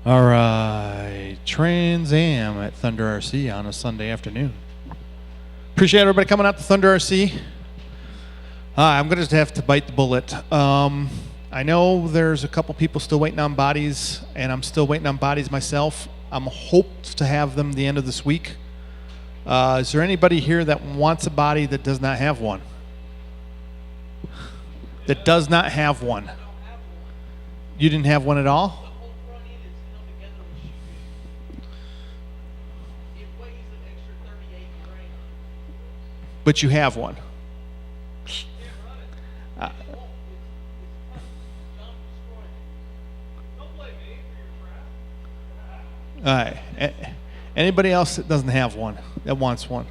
All right, Trans Am at Thunder RC on a Sunday afternoon. Appreciate everybody coming out to Thunder RC. I'm going to have to bite the bullet. I know there's a couple people still waiting on bodies, and I'm still waiting on bodies myself. I'm hoped to have them the end of this week. Is there anybody here that wants a body that does not have one? That does not have one? You didn't have one at all? But you have one. All right. Anybody else that doesn't have one, that wants one?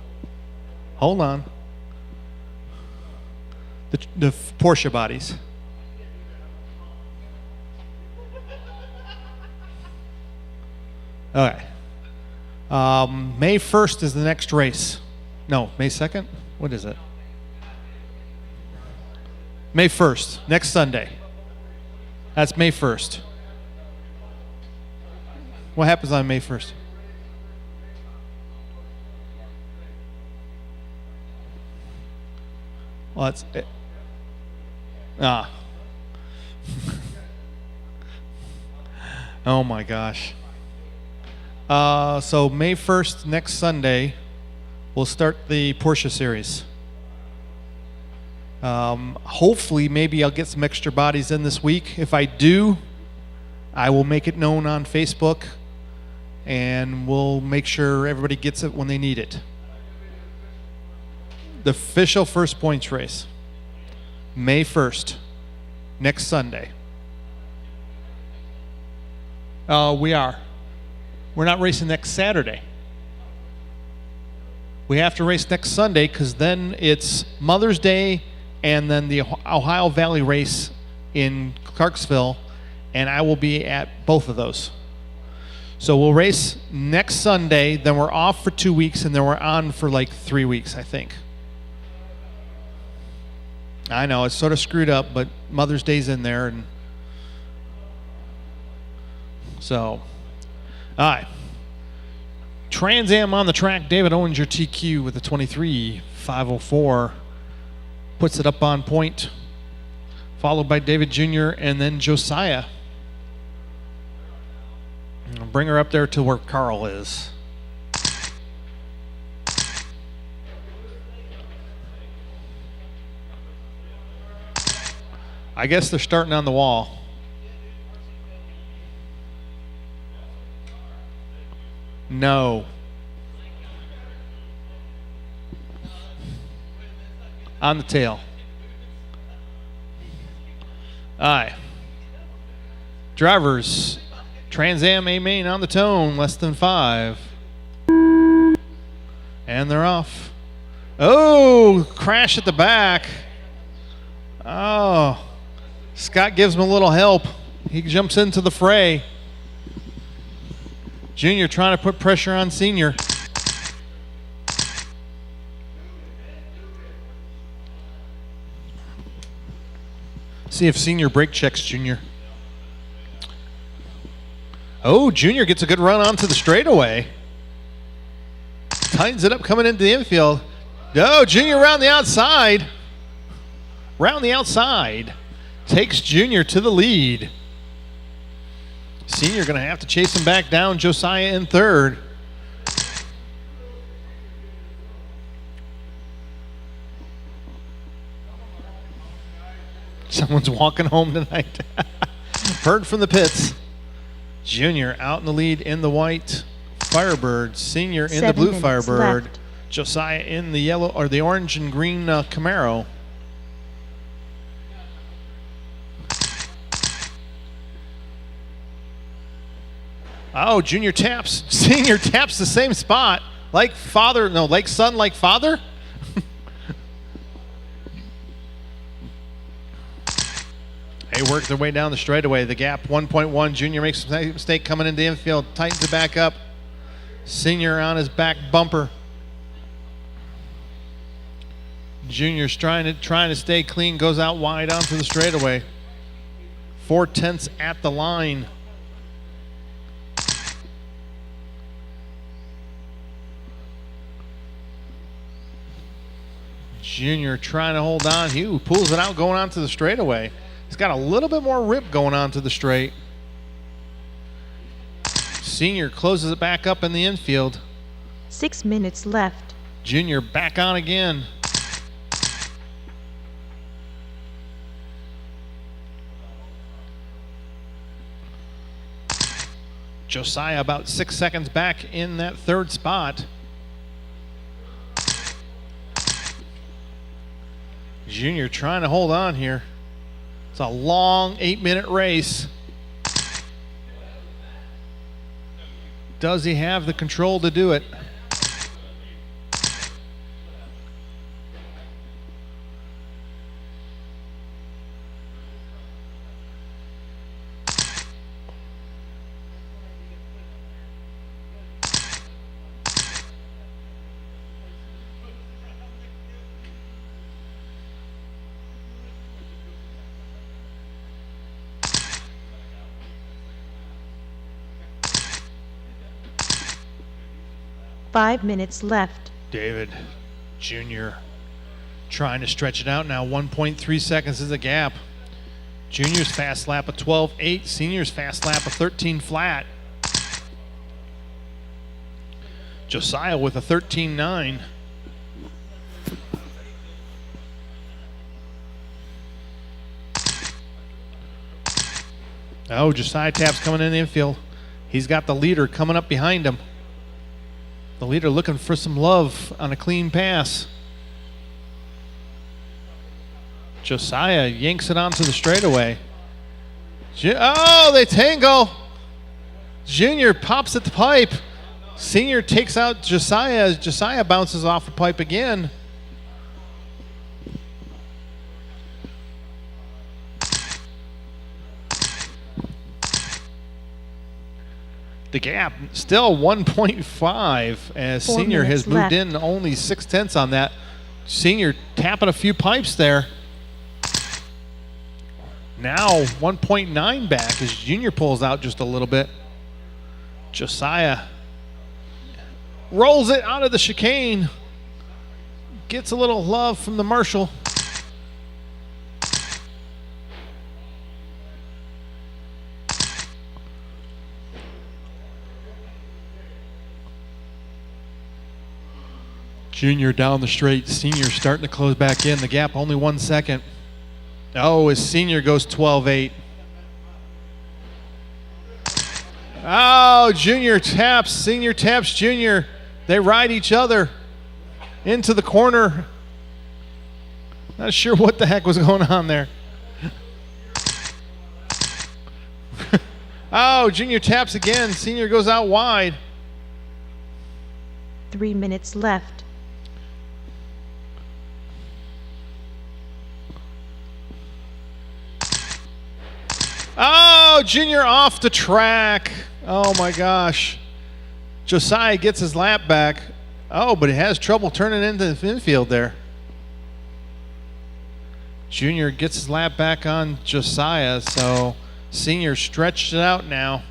Hold on. The Porsche bodies. All right. May 1st is the next race. No, May 2nd? What is it? May 1st, next Sunday. That's May 1st. What happens on May 1st? Well, that's it. Oh my gosh. So May 1st, next Sunday, we'll start the Porsche series. Hopefully, maybe I'll get some extra bodies in this week. If I do, I will make it known on Facebook, and we'll make sure everybody gets it when they need it. The official first points race, May 1st, next Sunday. We are. We're not racing next Saturday. We have to race next Sunday because then it's Mother's Day and then the Ohio Valley race in Clarksville, and I will be at both of those. So we'll race next Sunday, then we're off for 2 weeks, and then we're on for like 3 weeks, I think. I know, it's sort of screwed up, but Mother's Day's in there. And so, all right. Trans Am on the track, David Owens, your TQ with the 23.504. Puts it up on point, followed by David Jr. and then Josiah. I'll bring her up there to where Carl is. I guess they're starting on the wall. No. On the tail. All right. Drivers, Trans Am A-Main on the tone, less than 5. And they're off. Oh, crash at the back. Oh, Scott gives him a little help. He jumps into the fray. Junior trying to put pressure on Senior. See if Senior brake checks Junior. Oh, Junior gets a good run onto the straightaway. Tightens it up coming into the infield. Oh, Junior around the outside. Round the outside. Takes Junior to the lead. Senior going to have to chase him back down. Josiah in third. Someone's walking home tonight. Heard from the pits. Junior out in the lead in the white Firebird. Senior in the blue Firebird. Left. Josiah in the yellow or the orange and green Camaro. Oh, Junior taps. Senior taps the same spot. Like father, no, like son, like father. They work their way down the straightaway. The gap 1.1. Junior makes a mistake coming into the infield. Tightens it back up. Senior on his back bumper. Junior's trying to stay clean. Goes out wide onto the straightaway. 4/10 at the line. Junior trying to hold on. He pulls it out going onto the straightaway. He's got a little bit more rip going onto the straight. Senior closes it back up in the infield. 6 minutes left. Junior back on again. Josiah about 6 seconds back in that third spot. Junior trying to hold on here. It's a long 8-minute race. Does he have the control to do it? Five minutes left. David Jr. trying to stretch it out now. 1.3 seconds is the gap. Junior's fast lap of 12.8. Senior's fast lap of 13 flat. Josiah with a 13.9. Oh, Josiah Tapp's coming in the infield. He's got the leader coming up behind him. The leader looking for some love on a clean pass. Josiah yanks it onto the straightaway. Oh, they tangle. Junior pops at the pipe. Senior takes out Josiah. Josiah bounces off the pipe again. The gap still 1.5 as Senior has moved in only 0.6 on that. Senior tapping a few pipes there. Now 1.9 back as Junior pulls out just a little bit. Josiah rolls it out of the chicane. Gets a little love from the marshal. Junior down the straight. Senior starting to close back in. The gap only 1 second. Oh, as Senior goes 12.8. Oh, Junior taps. Senior taps Junior. They ride each other into the corner. Not sure what the heck was going on there. Oh, Junior taps again. Senior goes out wide. 3 minutes left. Oh, Junior off the track. Oh my gosh. Josiah gets his lap back. Oh, but he has trouble turning into the infield there. Junior gets his lap back on Josiah, so Senior stretched it out now.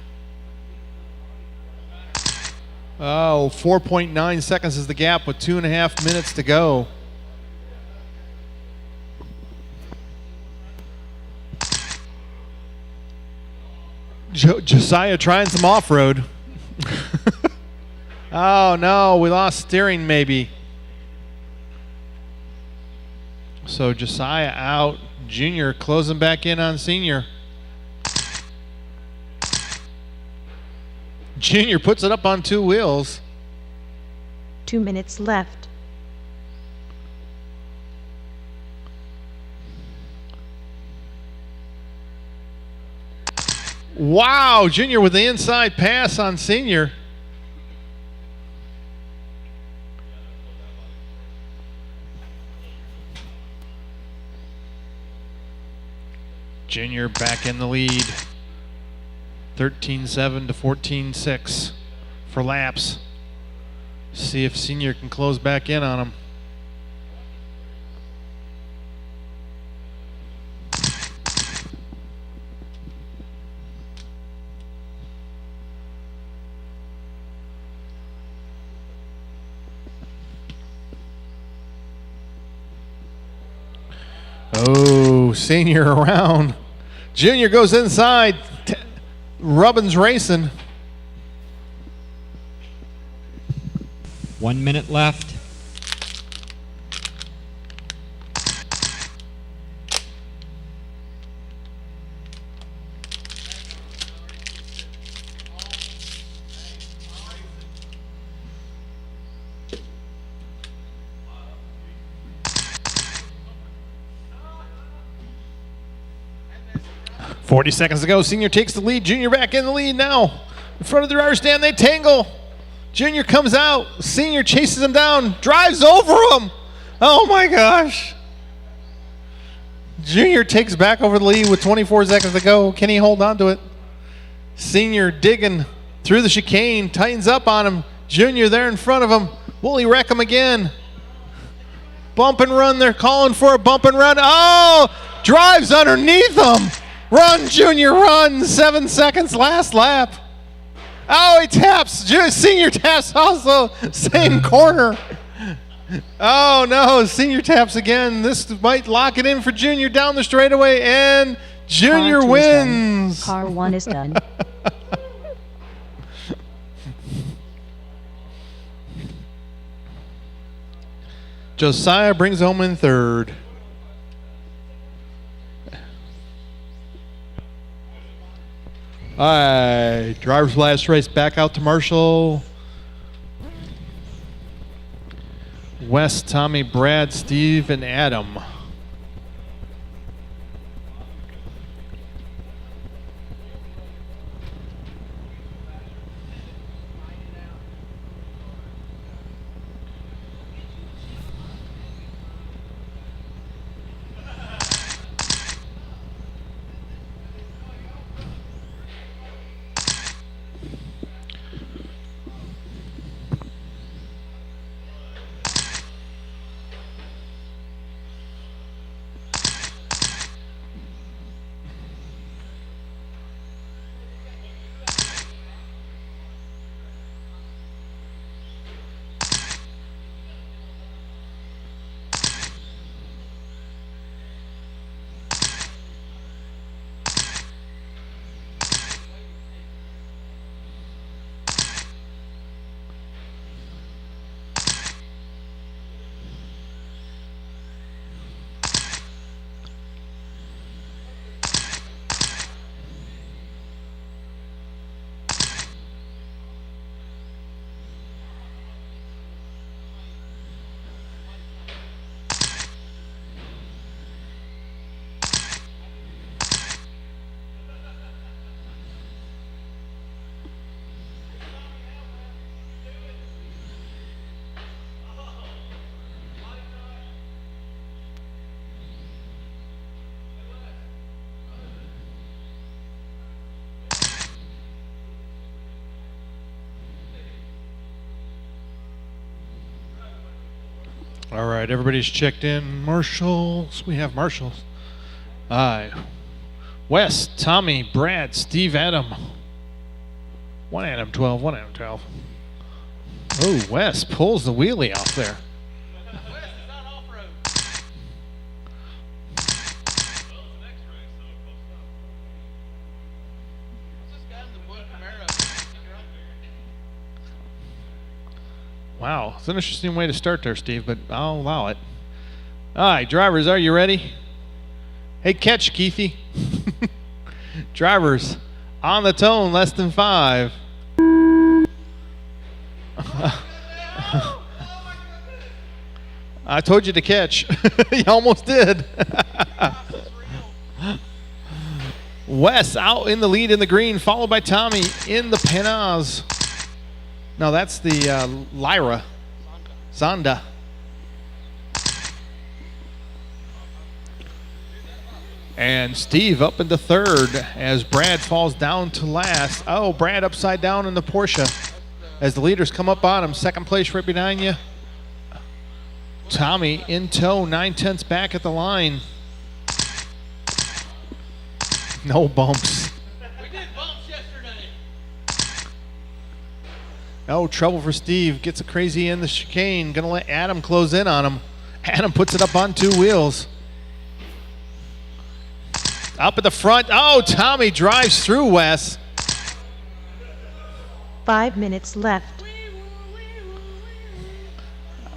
Oh, 4.9 seconds is the gap with 2.5 minutes to go. Josiah trying some off-road. Oh no, we lost steering maybe. So Josiah out. Junior closing back in on Senior. Junior puts it up on 2 wheels. 2 minutes left. Wow, Junior with the inside pass on Senior. Junior back in the lead. 13.7 to 14.6 for laps. See if Senior can close back in on him. Oh, Senior around. Junior goes inside. Rubbin's racing. 1 minute left. .40 seconds to go. Senior takes the lead. Junior back in the lead now. In front of the driver's stand, they tangle. Junior comes out. Senior chases him down. Drives over him. Oh my gosh. Junior takes back over the lead with 24 seconds to go. Can he hold on to it? Senior digging through the chicane. Tightens up on him. Junior there in front of him. Will he wreck him again? Bump and run. They're calling for a bump and run. Oh! Drives underneath him. Run, Junior, run. 7 seconds, last lap. Oh, he taps. Senior taps also. Same corner. Oh, no. Senior taps again. This might lock it in for Junior down the straightaway, and Junior wins. Car 1 is done. Josiah brings home in third. All right, driver's last race back out to Marshall. Wes, Tommy, Brad, Steve, and Adam. All right, everybody's checked in. Marshalls, we have Marshalls. All right. Wes, Tommy, Brad, Steve, Adam. One Adam 12, one Adam 12. Oh, Wes pulls the wheelie off there. Wes is not off-road. Wow, it's an interesting way to start there, Steve, but I'll allow it. All right, drivers, are you ready? Hey, catch, Keithy. Drivers, on the tone, less than 5. I told you to catch. You almost did. Wes out in the lead in the green, followed by Tommy in the Panaz. No, that's the Lyra. Zonda. And Steve up into third as Brad falls down to last. Oh, Brad upside down in the Porsche as the leaders come up on him. Second place right behind you. Tommy in tow, 9/10 back at the line. No bumps. We did bumps yesterday. Oh, trouble for Steve. Gets a crazy in the chicane. Gonna let Adam close in on him. Adam puts it up on 2 wheels. Up at the front. Oh, Tommy drives through Wes. 5 minutes left.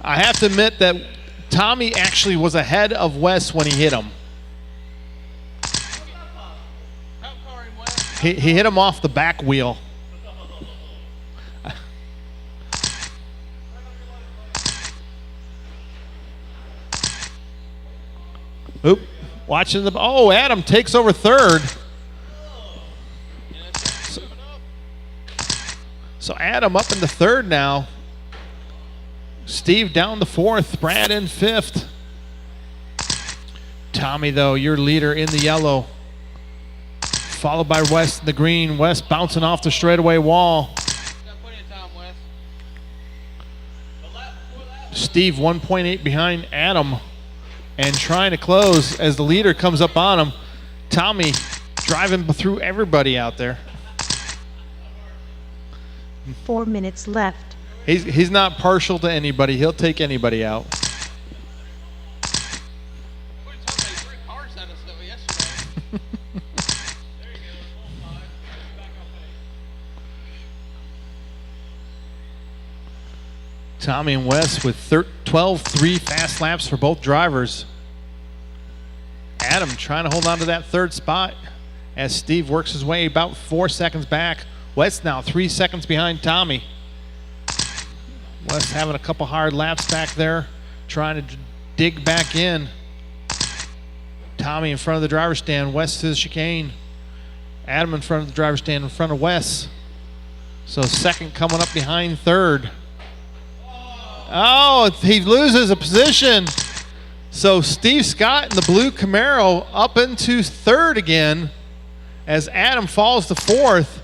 I have to admit that Tommy actually was ahead of Wes when he hit him. He hit him off the back wheel. Oop, watching the, oh, Adam takes over third. So Adam up into third now. Steve down to fourth, Brad in fifth. Tommy, though, your leader in the yellow. Followed by Wes in the green. Wes bouncing off the straightaway wall. Steve 1.8 behind Adam and trying to close as the leader comes up on him. Tommy driving through everybody out there. 4 minutes left. He's not partial to anybody. He'll take anybody out. Tommy and Wes with 12-3 fast laps for both drivers. Adam trying to hold on to that third spot as Steve works his way about 4 seconds back. Wes now 3 seconds behind Tommy. Wes having a couple hard laps back there, trying to dig back in. Tommy in front of the driver's stand, Wes to the chicane. Adam in front of the driver's stand in front of Wes. So second coming up behind third. Oh, he loses a position. So Steve Scott in the blue Camaro up into third again as Adam falls to fourth.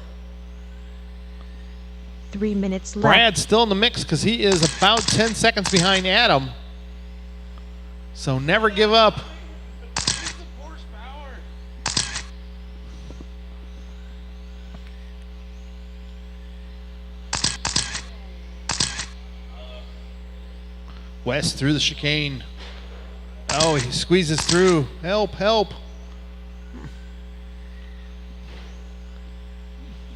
3 minutes left. Brad's still in the mix because he is about 10 seconds behind Adam. So never give up. West through the chicane. Oh, he squeezes through. Help, help.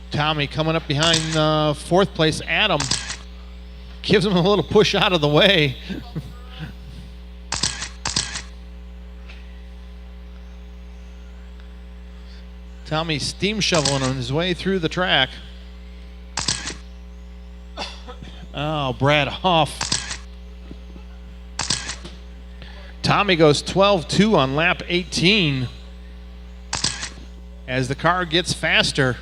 Tommy coming up behind fourth place. Adam gives him a little push out of the way. Tommy steam shoveling on his way through the track. Oh, Brad off. Tommy goes 12-2 on lap 18 as the car gets faster.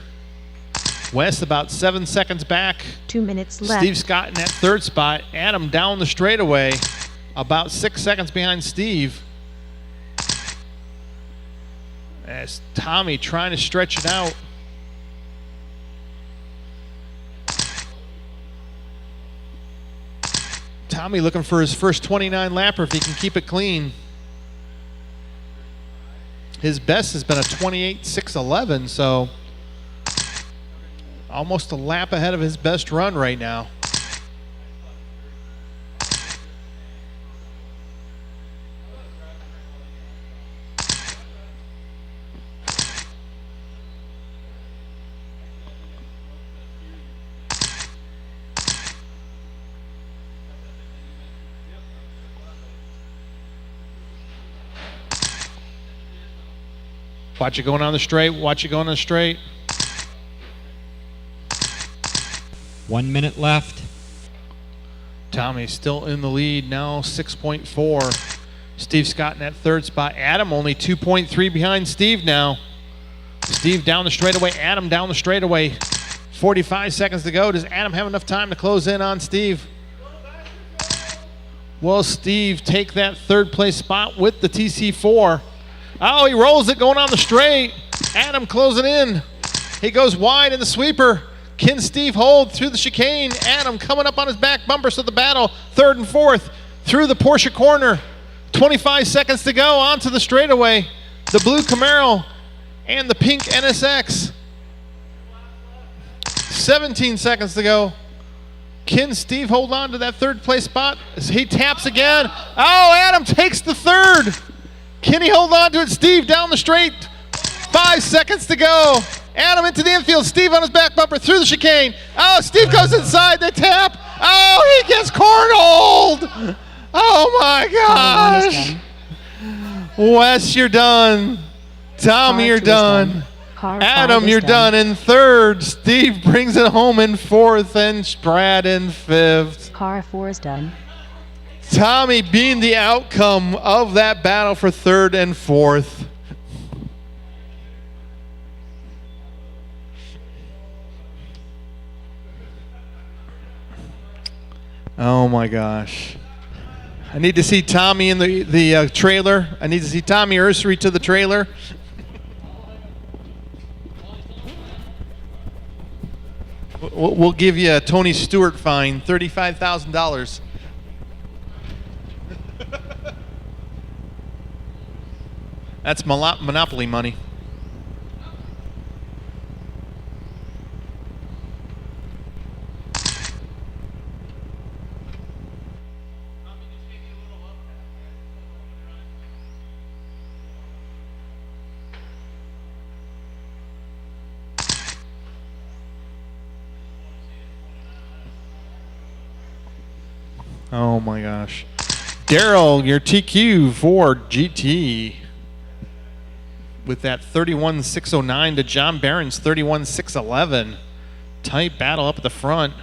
West about 7 seconds back. 2 minutes left. Steve Scott in that third spot. Adam down the straightaway about 6 seconds behind Steve. As Tommy trying to stretch it out. Tommy looking for his first 29 lapper if he can keep it clean. His best has been a 28.611, so almost a lap ahead of his best run right now. Watch it going on the straight. Watch it going on the straight. 1 minute left. Tommy still in the lead now, 6.4. Steve Scott in that third spot. Adam only 2.3 behind Steve now. Steve down the straightaway. Adam down the straightaway. 45 seconds to go. Does Adam have enough time to close in on Steve? Will Steve take that third place spot with the TC4? Oh, he rolls it going on the straight. Adam closing in. He goes wide in the sweeper. Can Steve hold through the chicane? Adam coming up on his back bumper, so the battle, third and fourth, through the Porsche corner. 25 seconds to go onto the straightaway. The blue Camaro and the pink NSX. 17 seconds to go. Can Steve hold on to that third place spot? He taps again. Oh, Adam takes the third. Can he hold on to it? Steve down the straight. 5 seconds to go. Adam into the infield. Steve on his back bumper through the chicane. Oh, Steve goes inside. They tap. Oh, he gets cornholed. Oh, my gosh. Wes, you're done. Tommy, you're done. Adam, you're done in third. Steve brings it home in fourth, and Brad in fifth. Car 4 is done. Tommy being the outcome of that battle for third and fourth. Oh my gosh. I need to see Tommy in the trailer. I need to see Tommy Ursery to the trailer. We'll give you a Tony Stewart fine, $35,000. That's Monopoly money. Oh my gosh. Daryl, your TQ for GT. With that 31.609 to John Barron's 31.611. Tight battle up at the front.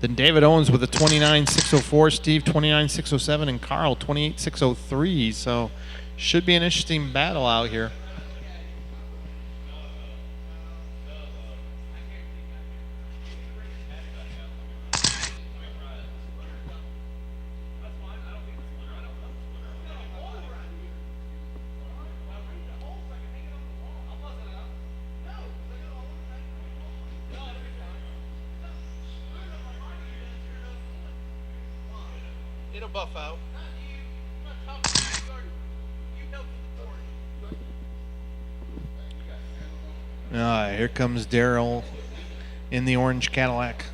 Then David Owens with a 29.604, Steve 29.607, and Carl 28.603. So should be an interesting battle out here. It'll buff out. All right, here comes Daryl in the orange Cadillac.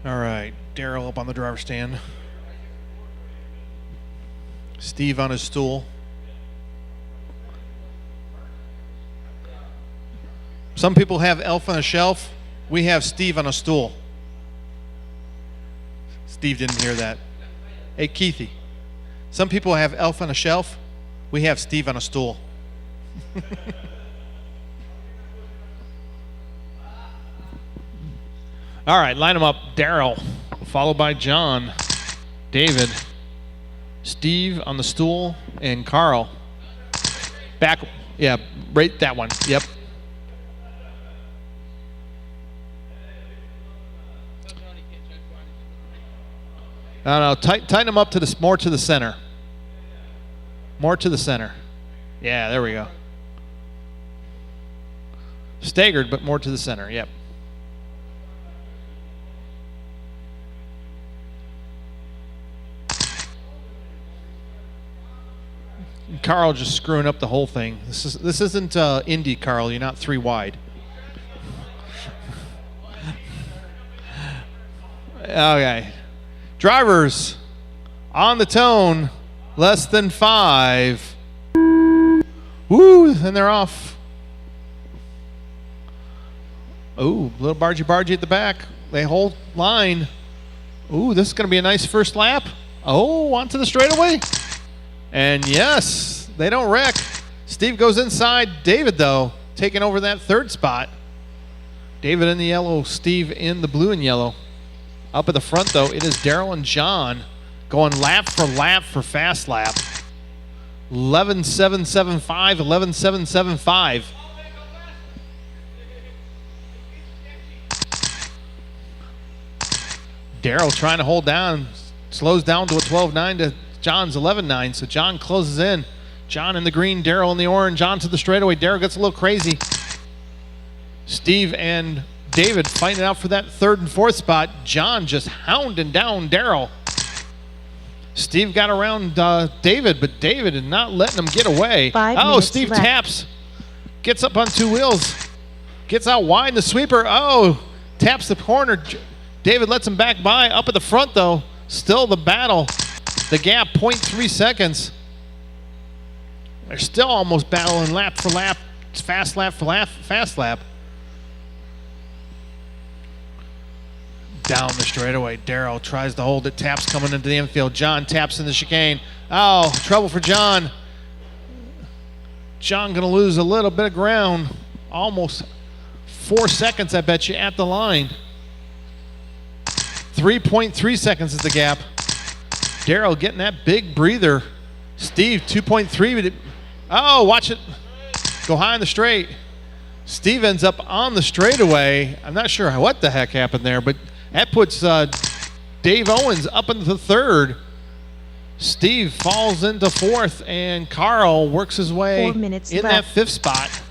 All right, Daryl up on the driver's stand. Steve on his stool. Some people have Elf on a shelf. We have Steve on a stool. Steve didn't hear that. Hey, Keithy. Some people have Elf on a shelf. We have Steve on a stool. All right, line them up. Daryl, followed by John, David, Steve on the stool, and Carl. Back, yeah, right that one. Yep. No, tighten them up to the more to the center. More to the center. Yeah, there we go. Staggered, but more to the center. Yep. Carl just screwing up the whole thing. This isn't Indy, Carl. You're not 3 wide. Okay. Drivers on the tone, less than 5. Woo, and they're off. Ooh, little bargy at the back. They hold line. Ooh, this is going to be a nice first lap. Oh, onto the straightaway. And yes, they don't wreck. Steve goes inside. David, though, taking over that third spot. David in the yellow, Steve in the blue and yellow. Up at the front, though, it is Daryl and John going lap for fast lap. 11.775, 11.775. Daryl trying to hold down, slows down to a 12.9 to John's 11.9, so John closes in. John in the green, Daryl in the orange, on to the straightaway. Daryl gets a little crazy. Steve and David fighting out for that 3rd and 4th spot. John just hounding down Daryl. Steve got around David, but David is not letting him get away. 5 Oh, minutes Steve left. taps. Gets up on 2 wheels. Gets out wide in the sweeper. Oh, taps the corner. David lets him back by. Up at the front, though. Still the battle. The gap, 0.3 seconds. They're still almost battling lap for lap. It's fast lap for lap, fast lap. Down the straightaway. Daryl tries to hold it. Taps coming into the infield. John taps in the chicane. Oh, trouble for John. John going to lose a little bit of ground. Almost 4 seconds, I bet you, at the line. 3.3 seconds is the gap. Daryl getting that big breather. Steve, 2.3. Oh, watch it go high in the straight. Steve ends up on the straightaway. I'm not sure what the heck happened there, but that puts Dave Owens up into the 3rd. Steve falls into 4th, and Carl works his way 4 minutes in left. that 5th spot.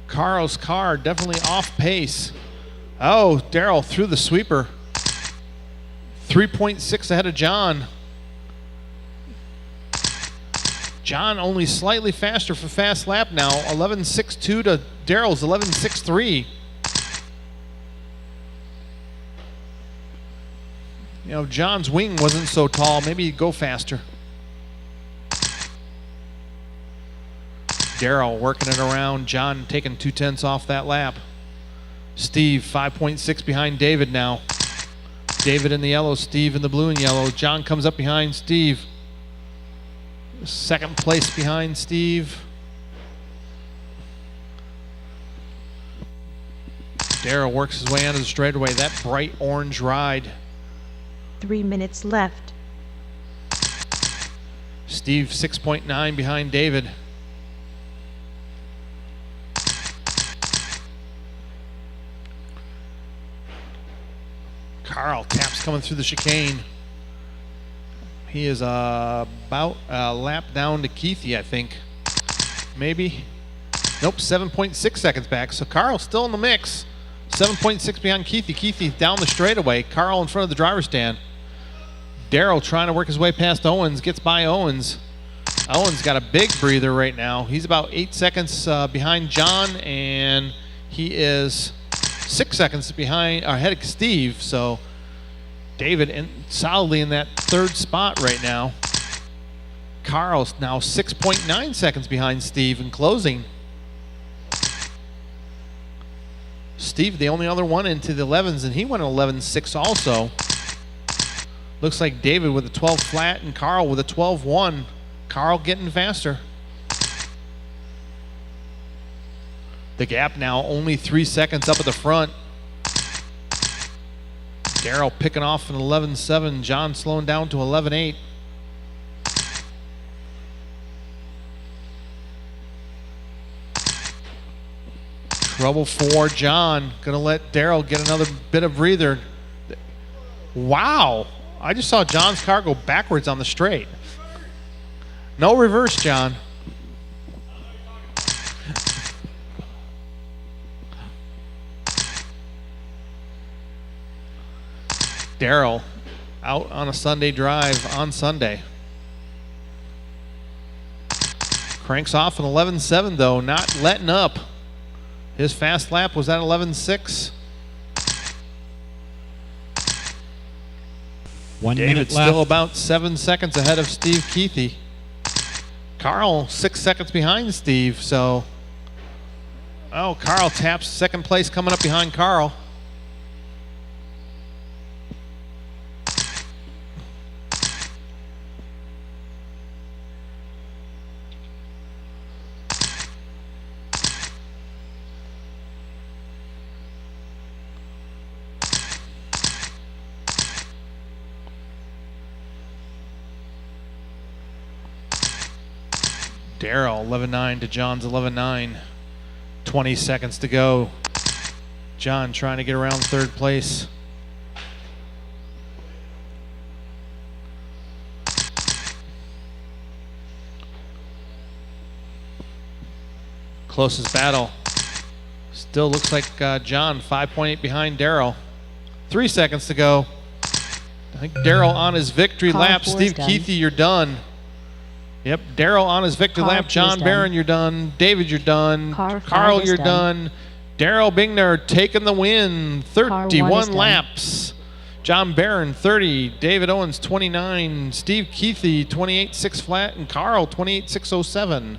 Carl's car definitely off pace. Oh, Daryl through the sweeper. 3.6 ahead of John. John only slightly faster for fast lap now. 11.62 to Daryl's 11.63. You know, John's wing wasn't so tall. Maybe he'd go faster. Daryl working it around. John taking 2/10 off that lap. Steve 5.6 behind David now. David in the yellow, Steve in the blue and yellow. John comes up behind Steve. 2nd place behind Steve. Daryl works his way onto the straightaway. That bright orange ride. 3 minutes left. Steve 6.9 behind David. Carl taps coming through the chicane. He is about a lap down to Keithy, I think. Maybe. Nope, 7.6 seconds back. So Carl's still in the mix. 7.6 behind Keithy. Keithy down the straightaway. Carl in front of the driver's stand. Daryl trying to work his way past Owens. Gets by Owens. Owens got a big breather right now. He's about 8 seconds behind John, and he is 6 seconds behind, ahead of Steve. So David solidly in that 3rd spot right now. Carl's now 6.9 seconds behind Steve in closing. Steve, the only other one into the 11s, and he went 11.6 also. Looks like David with a 12 flat and Carl with a 12.1. Carl getting faster. The gap now only 3 seconds up at the front. Daryl picking off an 11.7. John slowing down to 11.8. Trouble for John. Gonna let Daryl get another bit of breather. Wow. I just saw John's car go backwards on the straight. No reverse, John. Daryl out on a Sunday drive on Sunday. Cranks off an 11.7 though, not letting up. His fast lap was at 11.6. 1 minute David left. still about 7 seconds ahead of Steve Keithy. Carl 6 seconds behind Steve, so. Oh, Carl taps 2nd place coming up behind Carl. Daryl 11.9 to John's 11.9. 20 seconds to go. John trying to get around 3rd place. Closest battle. Still looks like John 5.8 behind Daryl. 3 seconds to go. I think Daryl on his victory Car lap. 4 is Steve done. Keithy, you're done. Yep, Daryl on his victory Car lap. 2 is John done. Barron, you're done. David, you're done. Car 5 Carl, is you're done. done. Daryl Bingner taking the win. Car 1 is 31 done. laps. John Barron, 30. David Owens, 29. Steve Keithy, 28.6 flat. And Carl, 28.607.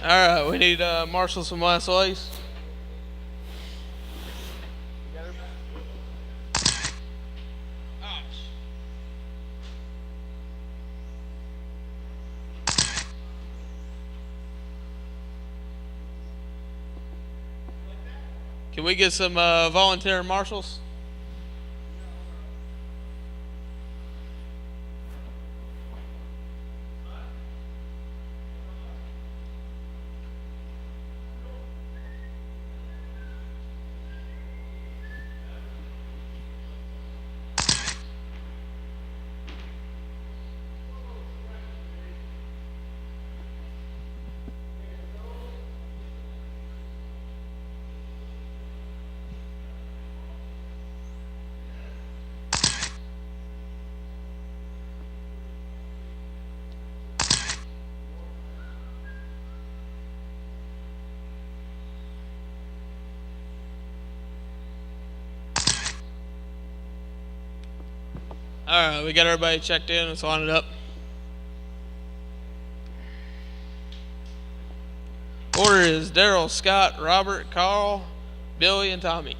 All right, we need Marshall some last ice. Can we get some volunteer marshals? All right, we got everybody checked in. Let's line it up. Order is Daryl, Scott, Robert, Carl, Billy, and Tommy.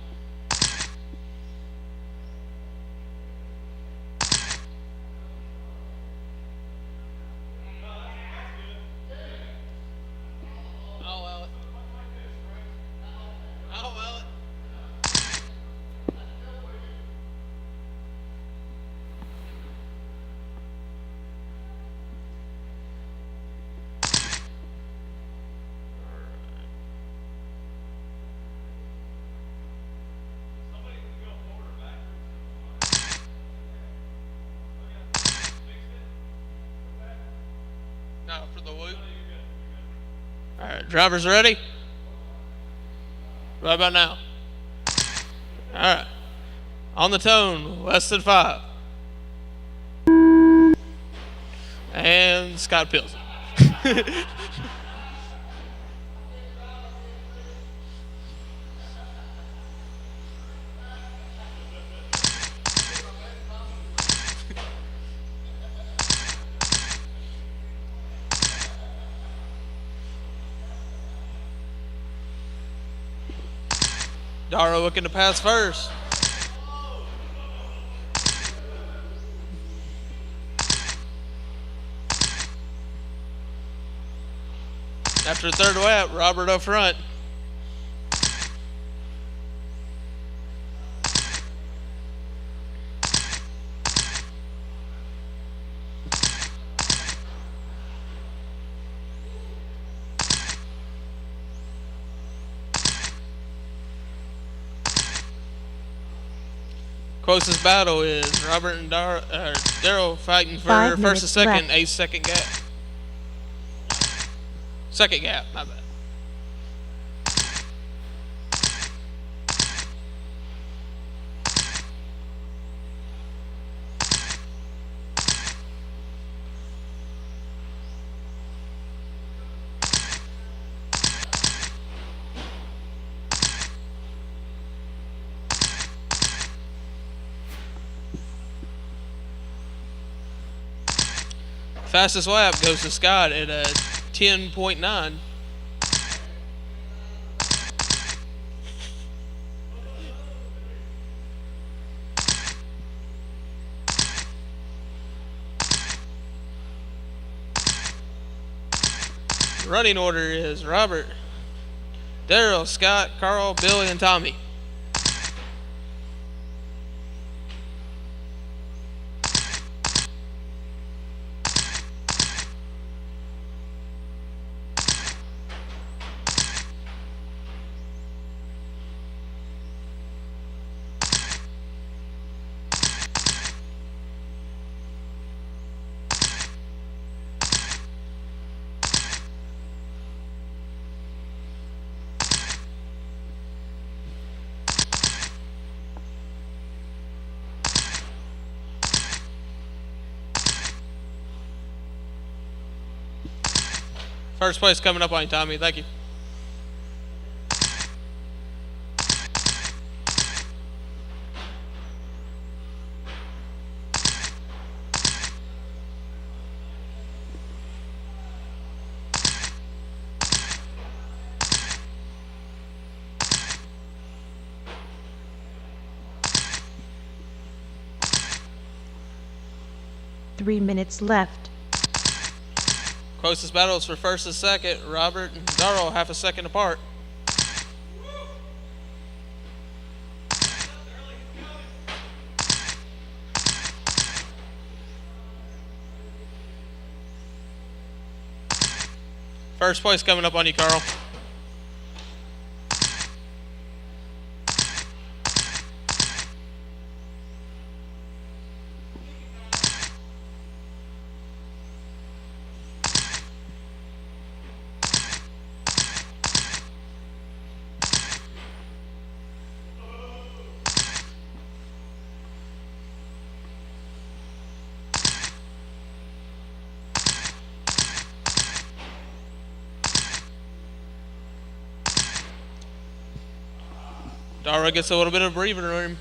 Out for the whoop. All right, drivers ready? Right about now. All right. On the tone, less than 5. And Scott Pills it. Dara looking to pass first. After the third lap, Robert up front. Closest battle is Robert and Daryl fighting for 5 first and minutes second, left. 8-second gap. Second gap, my bad. Fastest lap goes to Scott at a 10.9. Running order is Robert, Daryl, Scott, Carl, Billy, and Tommy. First place coming up on you, Tommy. Thank you. Three minutes left. Closest battles for first and second, Robert and Darrell half a second apart. First place coming up on you, Carl. Dara gets a little bit of breathing room.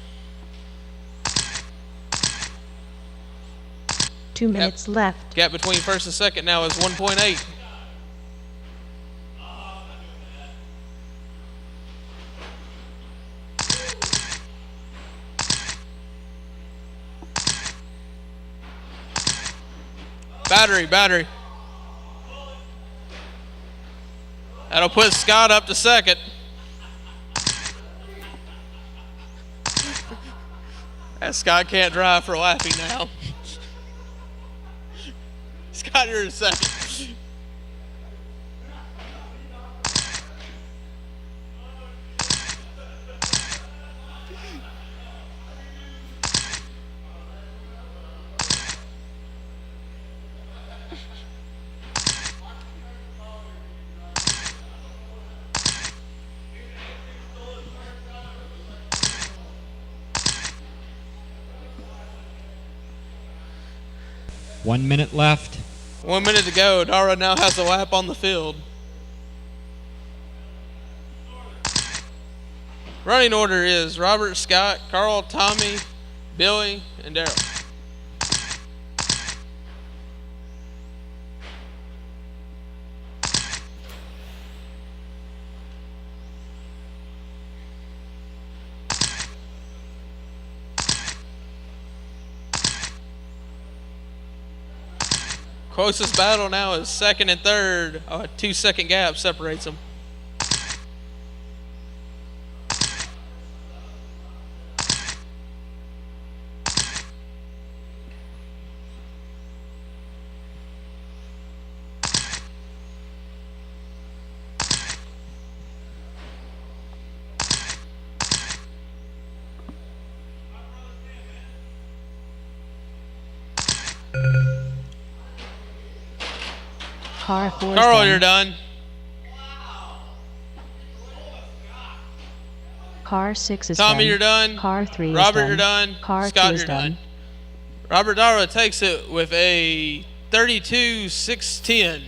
2 minutes left. Gap between first and second now is 1.8. Battery. That'll put Scott up to second. And Scott can't drive for laughing now. Scott, you're in second. 1 minute left. 1 minute to go. Darrow now has a lap on the field. Running order is Robert, Scott, Carl, Tommy, Billy, and Darrell. Closest battle now is second and third. A 2-second gap separates them. Car 4 is Carl, done. you're done. Car 6 is Tommy, done. you're done. Car 3 is Robert, done. you're done. Car Scott, 2 is you're done. done. Robert Darrow takes it with a 32-6-10.